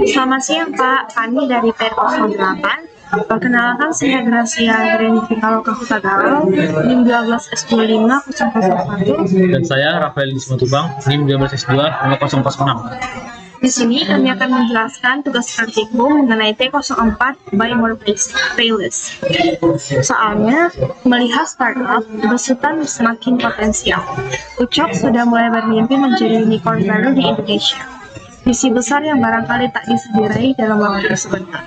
Selamat siang Pak, kami dari P08. Perkenalkan saya Gracia Grandikalo Kahutagalo, NIM 12S25001. Dan saya Rafael Simatubang, NIM 12S2 5006. Di sini kami akan menjelaskan tugas praktikum mengenai T04 by More Playlist. Soalnya, melihat startup besutan semakin potensial. Ucok sudah mulai bermimpi menjadi unicorn baru di Indonesia. Visi besar yang barangkali tak bisa diraih dalam waktu sebentar.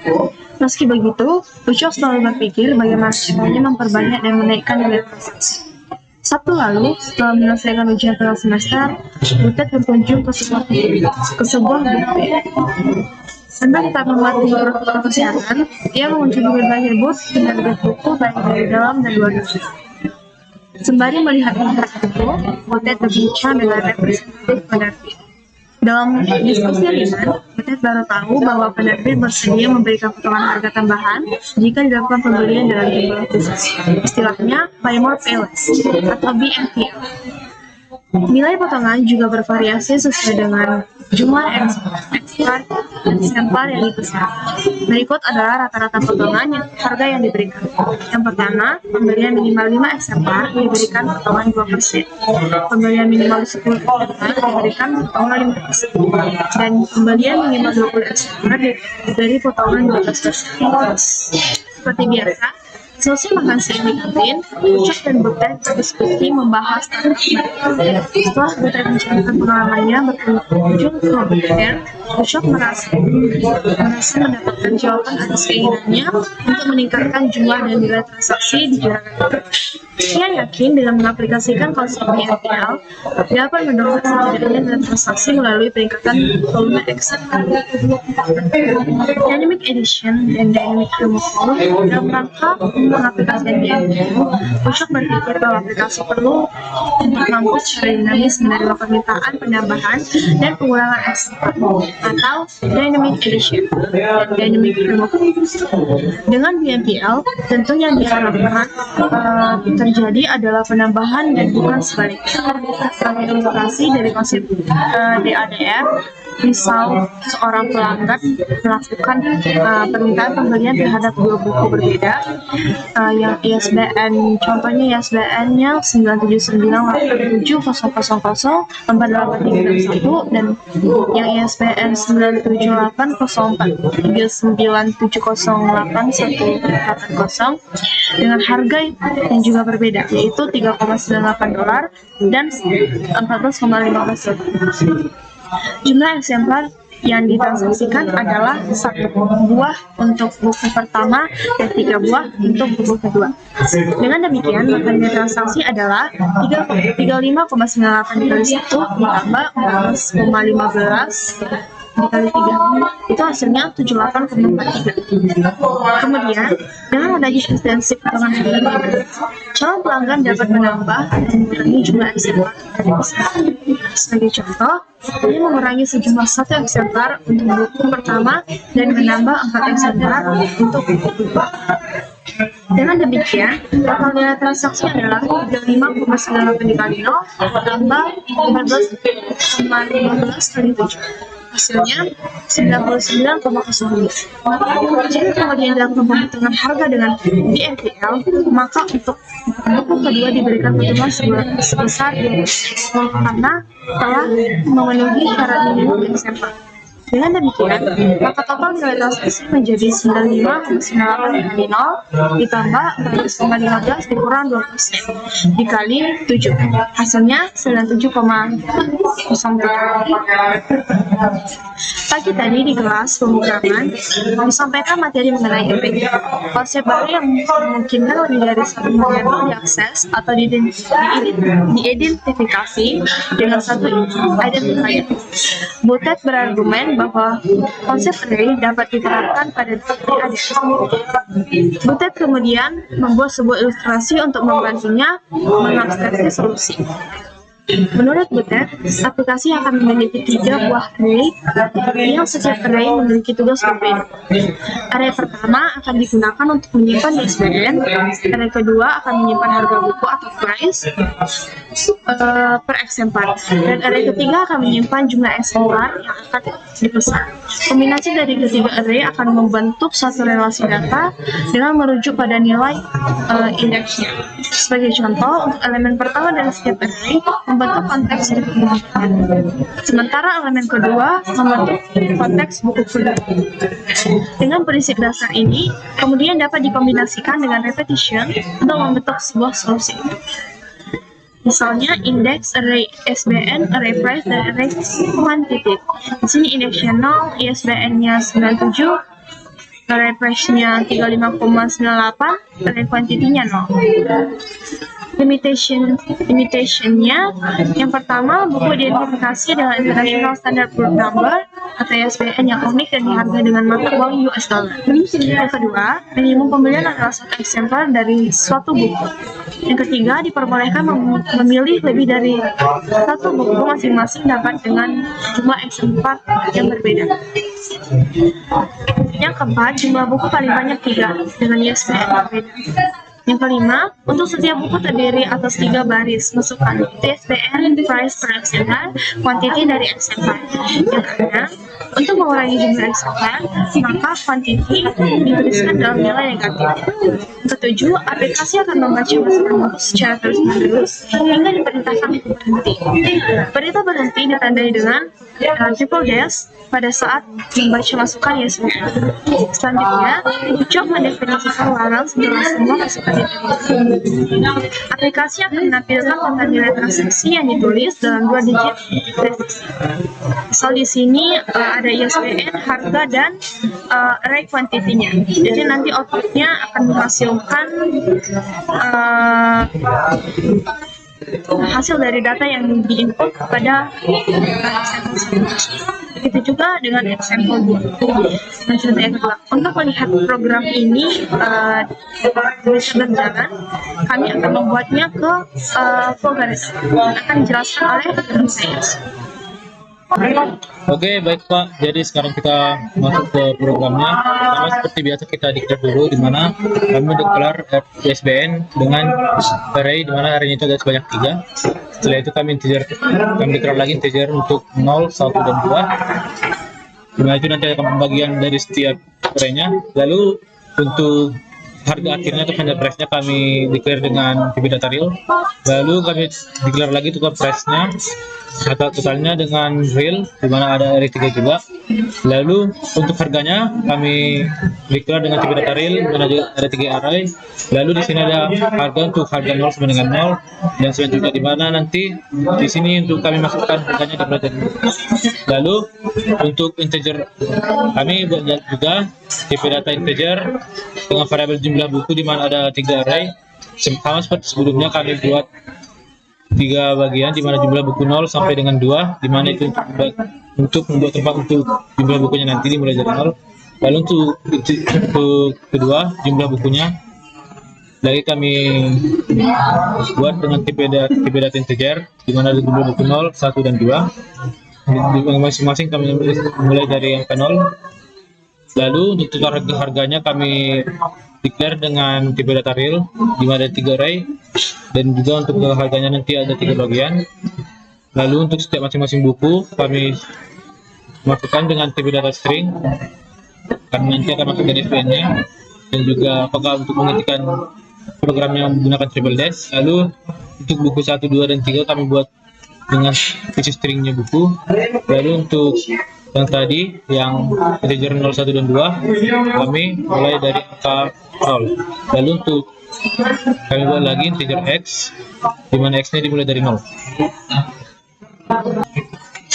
Meski begitu, Ucok selalu berpikir bagaimana caranya memperbanyak dan menaikkan nilai transaksi. Sabtu lalu, setelah menyelesaikan ujian tengah semester, Butet berkunjung ke sebuah buku. Sambil tak mematuhi protokol kesehatan, ia mengunjungi berbagai booth dengan buku baik dari dalam dan luar negeri. Sembari melihat buku, Butet berbincang dengan representatif penerbit. Dalam diskusi ringan, Butet baru tahu bahwa penerbit bersedia memberikan potongan harga tambahan jika dilakukan pembelian dalam jumlah khusus. Istilahnya Buy More Pay Less atau BMPL. Nilai potongan juga bervariasi sesuai dengan jumlah eksemplar yang dipesan. Berikut adalah rata-rata potongan harga yang diberikan. Yang pertama, pembelian minimal 5 eksemplar diberikan potongan 2%. Pembelian minimal 10 eksemplar diberikan potongan 5%. Dan pembelian minimal 20 eksemplar diberi potongan 12%. Seperti biasa, selesai makan siang di kantin, Ucok dan Butet berdiskusi membahas tarif mereka. Setelah Butet menceritakan pengalamannya berkunjung ke Butet, Ucok merasa mendapatkan jawaban atas keinginannya untuk meningkatkan jumlah dan nilai transaksi di jalanan. Ia yakin dengan mengaplikasikan konsep BNPL dapat mendorong setidaknya nilai transaksi melalui peningkatan volume eksemplar. Dynamic Edition dan Dynamic Removal dalam rangka mengaplikasikan BNPL, Ucok berpikir bahwa aplikasi perlu mampu secara dinamis menerima permintaan penambahan dan pengurangan eksemplar atau Dynamic Edition dan Dynamic Removal. Dengan BNPL, tentu yang diharapkan terjadi adalah penambahan dan bukan sebaliknya. Sebagai ilustrasi dari konsep DADR, misal seorang pelanggan melakukan permintaan pembelian terhadap dua buku berbeda, yang ISBN, contohnya ISBN-nya 97987004831 dan yang ISBN 9780439708180 dengan harga yang juga berbeda, yaitu $3,98 dan $14,15. Jumlah eksemplar yang ditransaksikan adalah 1 buah untuk buku pertama dan 3 buah untuk buku kedua. Dengan demikian, maka nilai transaksi adalah 35,98 dikali 1 ditambah 14,15 dikali 3, itu hasilnya 78,43. Kemudian, dengan adanya ekstensi potongan harga, calon pelanggan dapat menambah dan mengurangi jumlah eksemplar dari pesanan. Sebagai contoh, ini mengurangi sejumlah 1 eksemplar untuk buku pertama dan menambah 4 eksemplar untuk buku kedua. Dengan demikian, total nilai transaksi adalah 35,98 dikali 0 tambah 15,15 kali 7. Hasilnya 99,05. Jika kemudian dilakukan penghitungan harga dengan BNPL, maka untuk buku kedua diberikan potongan sebesar 2% karena telah memenuhi syarat minimum eksemplar. Dengan demikian, maka total nilai transaksi menjadi 95,98 dikali 0 ditambah 14,15 dikurang 2% dikali 7. Hasilnya 97,07. Pagi tadi di kelas pemrograman disampaikan materi mengenai EPG, konsep baru yang memungkinkan lebih dari satu variabel diakses atau diidentifikasi dengan satu identifier. Butet berargumen bahwa konsep array dapat diterapkan pada DADR. Butet kemudian membuat sebuah ilustrasi untuk membantunya mengabstraksi solusi. Menurut Butet, aplikasi akan memiliki 3 buah array yang setiap array memiliki tugas berbeda. Array pertama akan digunakan untuk menyimpan ISBN, array kedua akan menyimpan harga buku atau price per eksemplar, dan array ketiga akan menyimpan jumlah eksemplar yang akan dipesan. Kombinasi dari ketiga array akan membentuk suatu relasi data dengan merujuk pada nilai indeksnya. Sebagai contoh, untuk elemen pertama dari setiap array membentuk konteks buku pertama, sementara elemen kedua membentuk konteks buku kedua. Dengan prinsip dasar ini, kemudian dapat dikombinasikan dengan repetition untuk membentuk sebuah solusi. Misalnya, indeks array ISBN, array price, dan array quantitative. Di sini indeksnya 0, ISBN-nya 97, array price-nya 35,98, array quantity-nya 0. Limitationnya, yang pertama, buku diidentifikasi dengan International Standard Group Number atau ISBN yang unik dan dihargai dengan mata uang US dollar. Yang kedua, minimum pembelian adalah 1 eksemplar dari suatu buku. Yang ketiga, diperbolehkan memilih lebih dari 1 buku masing-masing dapat dengan jumlah eksemplar yang berbeda. Yang keempat, jumlah buku paling banyak 3 dengan ISBN berbeda. Yang kelima, untuk setiap buku terdiri atas 3 baris, masukkan ISBN, price per eksemplar, quantity dari eksemplar. Yang keenam, untuk mengurangi jumlah eksemplar, maka quantity dituliskan dalam nilai negatif. Yang ketujuh, aplikasi akan membaca masukan buku secara terus-menerus hingga diperintahkan untuk berhenti. Perintah berhenti ditandai dengan triple dash pada saat membaca masukan ISBN. Selanjutnya, ucap mendefinisikan larang setelah semua masukan diterima. Aplikasi akan menampilkan total nilai transaksi yang ditulis dalam 2 digit prestasi. Misal di sini ada ISBN, harga, dan array quantity-nya. Jadi nanti outputnya akan menghasilkan hasil dari data yang diinput pada example. Begitu juga dengan example buku. Untuk melihat program ini bisa berjalan, kami akan membuatnya ke flow garis. Akan dijelaskan oleh teman saya. Oke, baik Pak. Jadi sekarang kita masuk ke programnya. Sama seperti biasa kita declare dulu, di mana kami declare ISBN dengan array, di mana array itu ada sebanyak 3. Setelah itu kami declare lagi integer untuk 0, 1, dan 2. Dimana itu nanti akan pembagian dari setiap array-nya. Lalu untuk harga akhirnya atau final price-nya kami declare dengan TB data real. Lalu kami declare lagi tukar price-nya atau totalnya dengan real, di mana ada array 3 juga. Lalu untuk harganya kami declare dengan TB data real, dan ada 3 array. Lalu di sini ada harga untuk harga 0 sama dengan 0, dan selanjutnya di mana nanti di sini untuk kami masukkan harganya di bracket. Lalu untuk integer kami buat juga TB data integer dengan variabel jumlah buku, di mana ada 3 array. Sama seperti sebelumnya kami buat 3 bagian, di mana jumlah buku 0 sampai dengan 2, di mana itu untuk membuat tempat untuk jumlah bukunya nanti dimulai dari 0. Lalu untuk kedua jumlah bukunya lagi kami buat dengan tipe data integer, di mana ada jumlah buku 0, 1, dan 2. Masing-masing kami mulai dari angka 0. Lalu untuk harganya kami declare dengan tipe data real, di mana ada 3 array, dan juga untuk harganya nanti ada 3 bagian. Lalu untuk setiap masing-masing buku kami masukkan dengan tipe data string, karena nanti akan masuk dari ISBN-nya, dan juga apakah untuk mengetikkan programnya menggunakan triple dash. Lalu untuk buku 1, 2, dan 3 kami buat dengan isi stringnya buku. Lalu untuk yang tadi yang integer 0, 1, dan 2 kami mulai dari angka 0. Lalu untuk kami buat lagi integer x, di mana x-nya dimulai dari 0.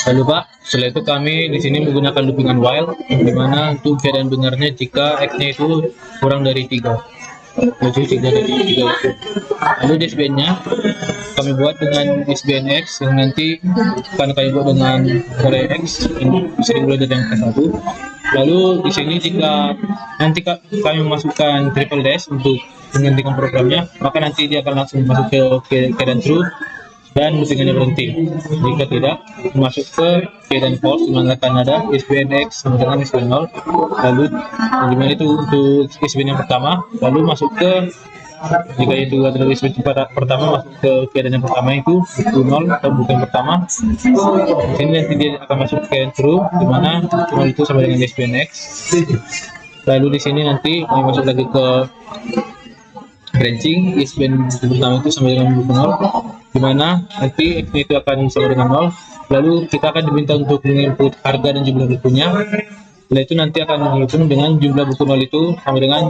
Lalu Pak, setelah itu kami di sini menggunakan looping and while, di mana untuk keadaan benarnya jika x-nya itu kurang dari 3. Lalu 3 dari 3 itu. Lalu di ISBN-nya kami buat dengan ISBN X, yang nanti akan kami buat dengan array X yang bisa dimulai dari angka 1. Lalu di sini jika nanti kami memasukkan triple dash untuk menghentikan programnya, maka nanti dia akan langsung masuk ke keadaan true. dan bookingannya berhenti. Jika tidak, masuk ke keadaan false di mana akan ada SBN X sama dengan SBN 0. Lalu dimana itu untuk SBN yang pertama, lalu masuk ke, jika itu adalah SBN pertama, masuk ke keadaan yang pertama itu buku 0 atau buku yang pertama. Di sini nanti dia akan masuk ke keadaan true di mana 0 itu sama dengan SBN X. Lalu di sini nanti kami masuk lagi ke branching, SBN buku pertama itu sama dengan buku 0, di mana nanti X itu akan sama dengan 0. Lalu kita akan diminta untuk menginput harga dan jumlah bukunya. Setelah itu nanti akan dihitung dengan jumlah buku 0 itu sama dengan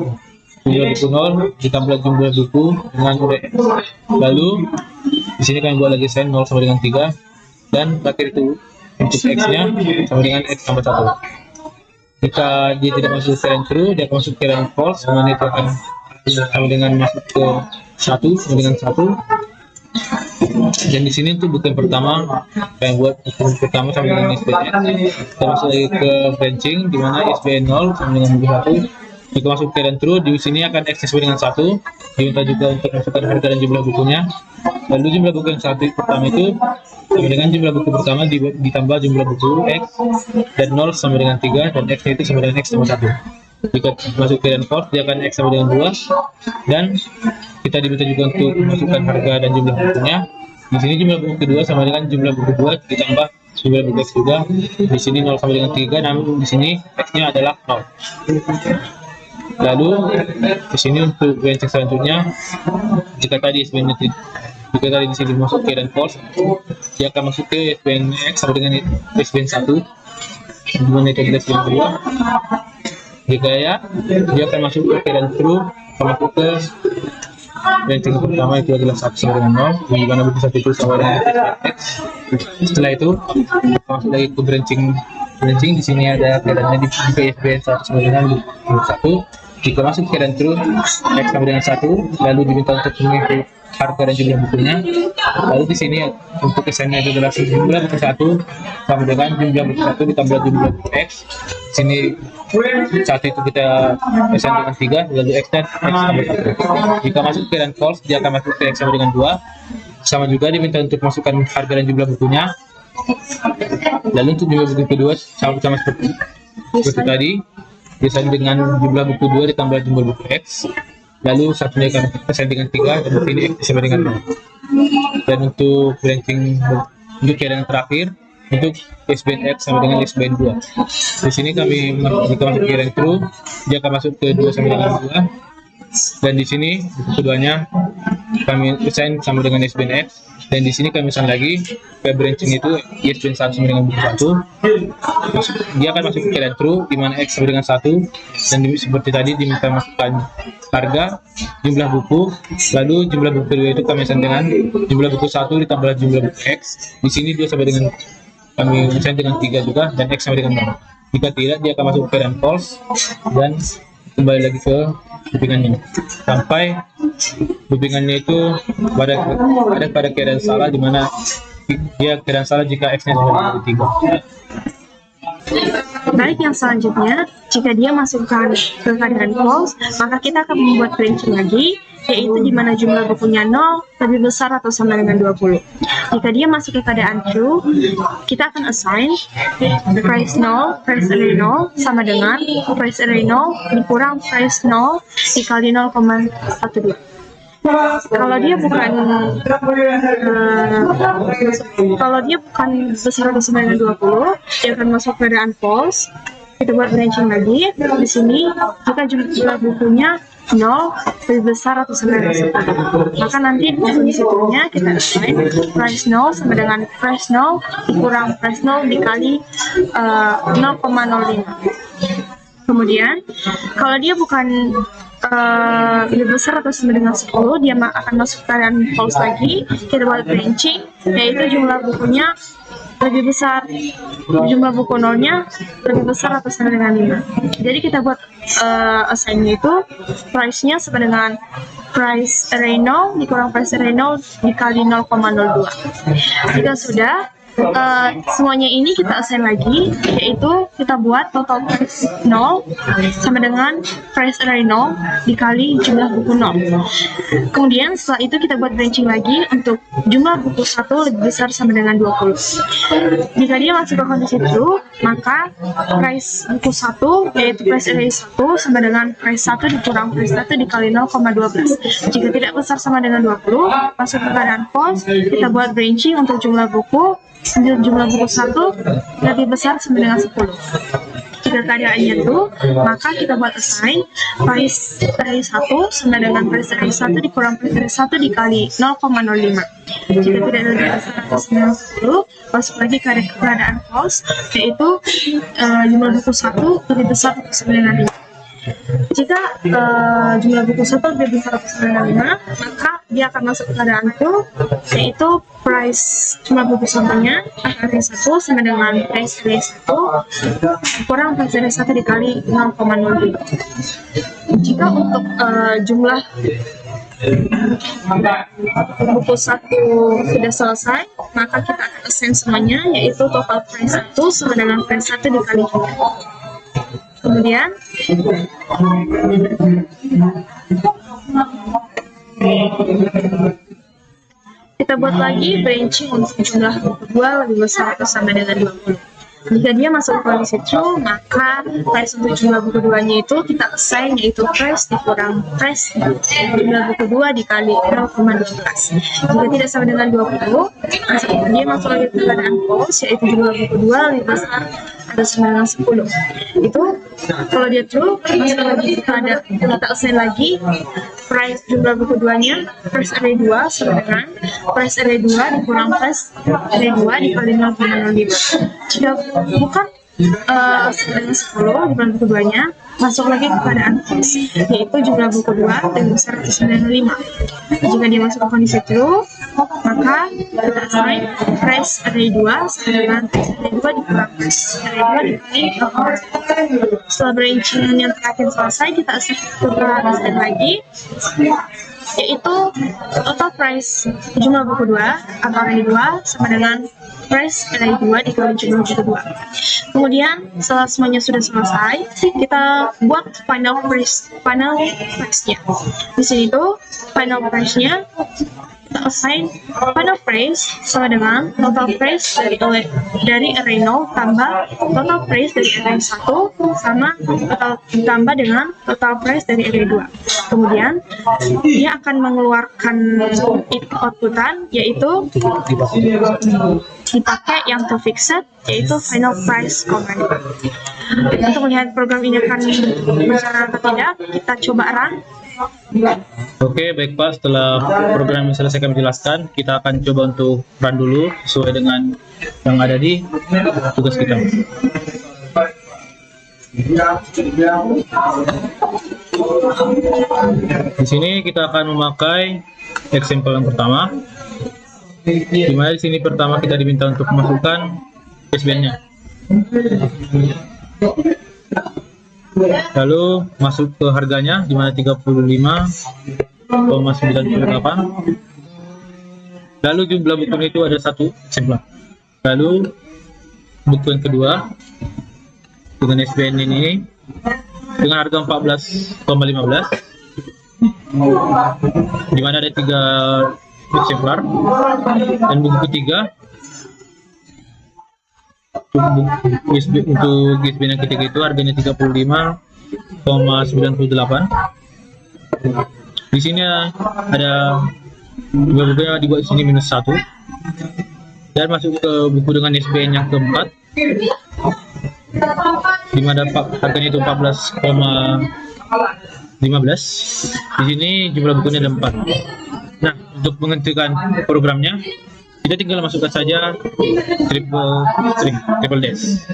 jumlah buku 0 ditambah jumlah buku dengan URL. Lalu di sini kami buat lagi sign 0 sama dengan 3, dan terakhir itu untuk X-nya sama dengan X tambah 1. Jika dia tidak masuk ke keadaan true, dia akan masuk ke keadaan false, mana itu akan sama dengan masuk ke 1 sama dengan 1. Dan di sini untuk buku yang pertama, yang buat buku pertama sama dengan SBN X. Kita masuk lagi ke branching di mana SBN 0 sama dengan buku 1. Jika masuk ke keadaan true, di sini akan X sesuai dengan 1. Diminta juga untuk masukkan harga dan jumlah bukunya. Lalu jumlah buku yang satu pertama itu sama dengan jumlah buku pertama ditambah jumlah buku X, dan 0 sama dengan 3, dan X itu sama dengan X tambah 1. Jika masuk ke keadaan false, dia akan X sama dengan 2, dan kita diminta juga untuk masukkan harga dan jumlah bukunya. Di sini jumlah buku kedua sama dengan jumlah buku 2 ditambah jumlah buku X juga. Di sini 0 sama dengan 3, namun di sini X-nya adalah 0. Lalu di sini untuk branching selanjutnya, jika tadi SBN di sini masuk ke keadaan false, dia akan masuk ke SBN X sama dengan SBN 1, di mana itu adalah SBN 2. Jika ya, dia akan masuk ke keadaan true, masuk ke branching pertama itu adalah 1 sama dengan 0, di mana buku 1 itu sama dengan X. Setelah itu masuk lagi ke branching di sini ada keadaannya di SBN 1 sama dengan buku 1. Jika masuk ke keadaan true, X sama dengan 1, lalu diminta untuk mengisi harga dan jumlah bukunya. Lalu di sini untuk kesannya itu adalah jumlah buku 1 sama dengan jumlah buku 1 ditambah jumlah buku X. Di sini 1 itu kita pesan dengan 3, lalu X dan X tambah 1. Jika masuk ke keadaan false, dia akan masuk ke X sama dengan 2. Sama juga diminta untuk masukkan harga dan jumlah bukunya. Lalu untuk jumlah buku kedua sama seperti tadi, biasanya dengan jumlah buku 2 ditambah jumlah buku X, lalu satunya akan pesan dengan 3, dan ini X sama dengan 0. Dan untuk branching untuk keadaan terakhir, untuk SBN X sama dengan SBN 2. Di sini kami jika masuk ke keadaan true, dia akan masuk ke 2 sama dengan 2. Dan di sini buku keduanya kami assign sama dengan SBN X. Dan di sini kami assign lagi ke branching itu SBN 1 sama dengan buku 1. Dia akan masuk ke keadaan true di mana X sama dengan 1, dan seperti tadi diminta masukkan harga, jumlah buku, lalu jumlah buku kedua itu kami assign dengan jumlah buku 1 ditambah jumlah buku X. Di sini 2 sama dengan kami assign dengan 3 juga, dan X sama dengan 0. Jika tidak, dia akan masuk ke keadaan false dan kembali lagi ke loopingannya sampai loopingannya itu pada keadaan salah, di mana dia keadaan salah jika X-nya sama dengan 3. Baik, yang selanjutnya, jika dia masuk ke keadaan false, maka kita akan membuat branching lagi, yaitu di mana jumlah bukunya 0 lebih besar atau sama dengan 20. Jika dia masuk ke keadaan true, kita akan assign price 0, price array 0 sama dengan price array 0 dikurang price 0 dikali 0,12. Kalau dia bukan besar atau sama dengan 20, dia akan masuk ke keadaan false. Kita buat branching lagi. Di sini jika jumlah bukunya 0 lebih besar atau sama dengan 1, maka nanti di situnya kita assign price 0 sama dengan price 0 dikurang price 0 dikali 0,05. Kemudian kalau dia bukan lebih besar atau sama dengan 10, dia akan masuk keadaan false lagi. Kita buat branching, yaitu jumlah bukunya lebih besar, jumlah buku 0-nya lebih besar atau sama dengan 5. Jadi kita buat assign-nya itu price-nya sama dengan price array 0 dikurang price array 0 dikali 0,02. Jika sudah, semuanya ini kita assign lagi, yaitu kita buat total price 0 sama dengan price array 0 dikali jumlah buku 0. Kemudian setelah itu kita buat branching lagi untuk jumlah buku 1 lebih besar sama dengan 20. Jika dia masuk ke kondisi true, maka price buku 1 yaitu price array 1 sama dengan price 1 dikurang price 1 dikali 0,12. Jika tidak besar sama dengan 20, masuk ke keadaan false, kita buat branching untuk jumlah buku 1 lebih besar sama dengan 10. Jika keadaannya true, maka kita buat assign price array 1 sama dengan price array 1 dikurang price array 1 dikali 0,05. Jika tidak lebih besar atau sama dengan 10, masuk lagi ke keadaan false, yaitu jumlah buku 1 lebih besar atau sama dengan 5. Jika jumlah buku 1 lebih besar atau sama dengan 5, maka dia akan masuk ke keadaan true, yaitu price jumlah buku sampelnya array 1 sama dengan price array 1 kurang price array 1 dikali 0,05. Jika untuk jumlah buku 1 sudah selesai, maka kita akan assign semuanya, yaitu total price 1 sama dengan price 1 dikali jumlah. Kemudian kita buat lagi branching untuk jumlah buku 2 lebih besar atau sama dengan 20. Jika dia masuk ke kondisi true, maka price untuk jumlah buku 2-nya itu kita assign, yaitu price dikurang price jumlah buku 2 dikali 0,12. Jika tidak sama dengan 20, dia masuk lagi ke keadaan false, yaitu jumlah buku 2 lebih besar atau sama dengan 10. Itu kalau dia true, masuk lagi ke keadaan, kita assign lagi price jumlah buku 2-nya price array 2 sama dengan price array 2 dikurang price array 2 dikali 0,05. Jika bukan dengan 10 jumlah buku 2-nya, masuk lagi ke keadaan false, yaitu jumlah buku 2 lebih besar atau sama dengan 5. Jika dia masuk ke kondisi true, maka kita assign price array 2 sama dengan price array 2 dikurang price array 2 dikali 0,5. Setelah branching yang terakhir selesai, kita assign lagi, yaitu total price jumlah buku 2 atau array 2 sama dengan price array 2 dikali jumlah buku 2. Kemudian setelah semuanya sudah selesai, kita buat final price-nya. Di sini tuh final price-nya kita assign final price sama dengan total price dari array 0 tambah total price dari array 1 sama tambah dengan total price dari array 2. Kemudian dia akan mengeluarkan outputan, yaitu dipakai yang to fixed, yaitu final price command. Untuk melihat program ini akan berjalan atau tidak, kita coba run. Oke, baik Pak. Setelah program yang selesai kami jelaskan, kita akan coba untuk run dulu sesuai dengan yang ada di tugas kita. Di sini kita akan memakai example yang pertama, di mana di sini pertama kita diminta untuk memasukkan baseband-nya. Lalu masuk ke harganya, di mana 35,98. Lalu jumlah buku itu ada 1 eksemplar. Lalu buku yang kedua dengan SBN ini dengan harga 14,15, di mana ada 3 eksemplar. Dan buku ketiga untuk GSBN yang ketiga itu harganya 35,98. Di sini ada dua buku yang dibuat di sini -1. Dan masuk ke buku dengan SBN yang keempat, di mana harganya itu 14,15. Di sini jumlah bukunya ada 4. Nah, untuk menghentikan programnya, kita tinggal masukkan saja triple dash.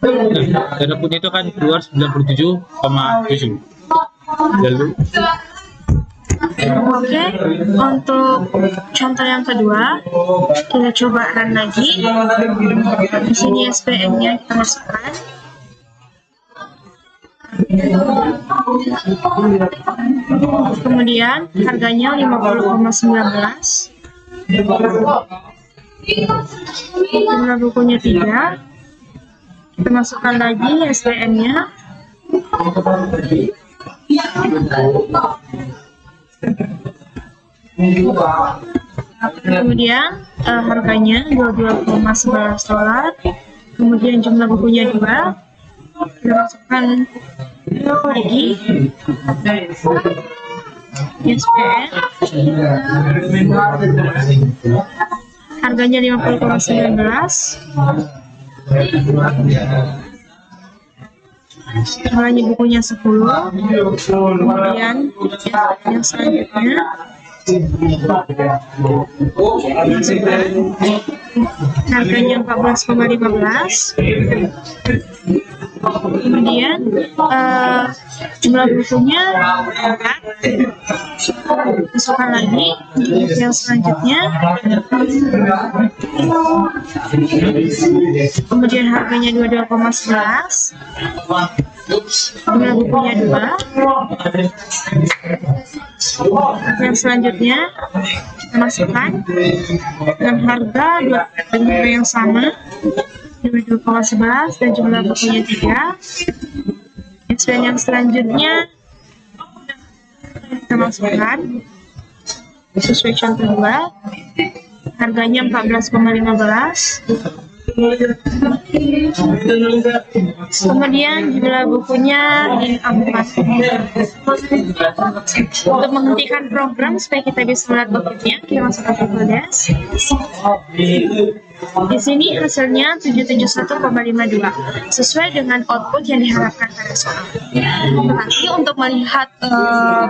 Nah, dan outputnya itu akan keluar 97,7. Lalu Oke, untuk contoh yang kedua, kita coba run lagi. Di sini SPN-nya kita masukkan. Kemudian harganya 50,19. Jumlah bukunya 3. Kita masukkan lagi SBN-nya. Kemudian harganya $22,11. Kemudian jumlah bukunya 2. Kita masukkan lagi SBN. Harganya $50,19. Jumlahnya bukunya 10. Kemudian yang selanjutnya harganya $14,15. Kemudian jumlah bukunya 4. Masukkan lagi yang selanjutnya. Kemudian harganya $22,11. Jumlah bukunya 2. Yang selanjutnya kita masukkan dengan harga yang sama, $22,11, dan jumlah bukunya 3. Dan yang selanjutnya kita masukkan sesuai contoh 2, harganya $14,15. Kemudian jumlah bukunya 4. Untuk menghentikan program supaya kita bisa melihat bukunya, kita masukkan Google Desk. Di sini hasilnya 771,52 sesuai dengan output yang diharapkan pada soal. Tetapi untuk melihat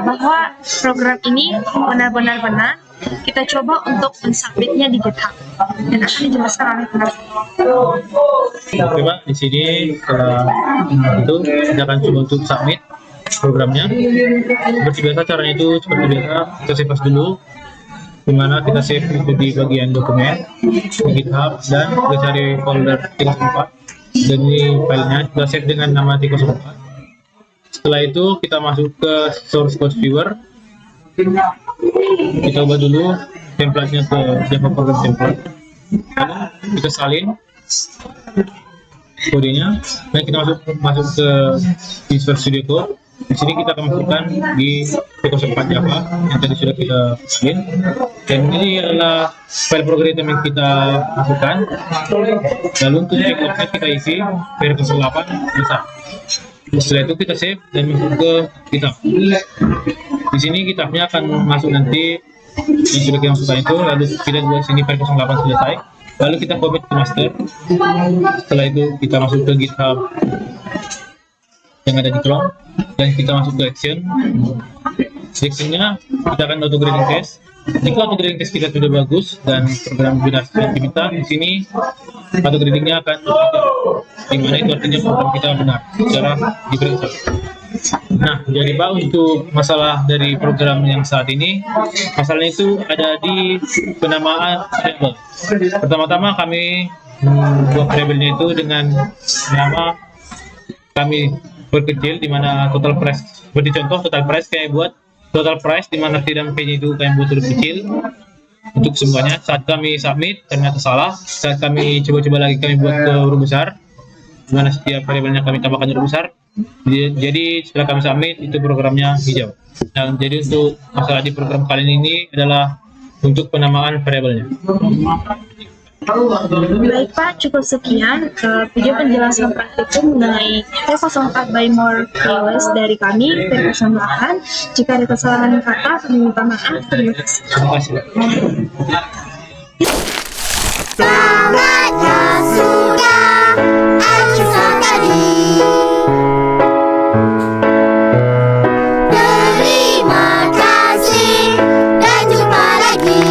bahwa program ini benar-benar benar, kita coba untuk mensubmitnya di GitHub dan akan dijelaskan oleh peneliti. Oke Pak, di sini itu kita akan coba untuk submit programnya. Seperti biasa caranya itu seperti biasa, kita save as dulu, dimana kita save itu di bagian dokumen di GitHub, dan kita cari folder 304 dan ini filenya kita save dengan nama 304. Setelah itu kita masuk ke source code viewer, kita ubah dulu template-nya ke Java Program Template, lalu kita salin kodenya dan kita masuk ke Visual Studio Code. Di sini kita akan masukkan di 304 Java yang tadi sudah kita salin, dan ini adalah file program yang kita masukkan. Lalu untuk check offset kita isi versi 08 bisa. Setelah itu kita save dan masuk ke GitHub. Di sini GitHubnya akan masuk nanti yang sudah kita masukkan itu, lalu kita buat sini versi 08 selesai. Lalu kita commit ke master. Setelah itu kita masuk ke GitHub yang ada di Chrome dan kita masuk ke action. Actionnya kita akan auto grading test. Jika auto grading test kita sudah bagus dan program sudah diminta, di sini auto gradingnya akan di mana itu artinya program kita benar secara diperiksa. Nah, jadi Pak, untuk masalah dari program yang saat ini, masalahnya itu ada di penamaan variabel. Pertama-tama kami membuat variabelnya itu dengan nama kami berkecil, di mana total price, seperti contoh total price kayak buat total price, di mana tidak P-nya itu kami buat huruf kecil untuk semuanya. Saat kami submit ternyata salah. Saat kami coba-coba lagi kami buat ke huruf besar, di mana setiap variabelnya kami tambahkan huruf besar. Jadi setelah kami submit itu programnya hijau. Dan jadi untuk masalah di program kali ini adalah untuk penamaan variabelnya. Baik Pak, cukup sekian video penjelasan praktikum mengenai T04 by More playlist dari kami, T08. Jika ada kesalahan kata, kami minta maaf. Terima kasih. Terima kasih. Selamatnya sudah Acusa tadi. Terima kasih dan jumpa lagi.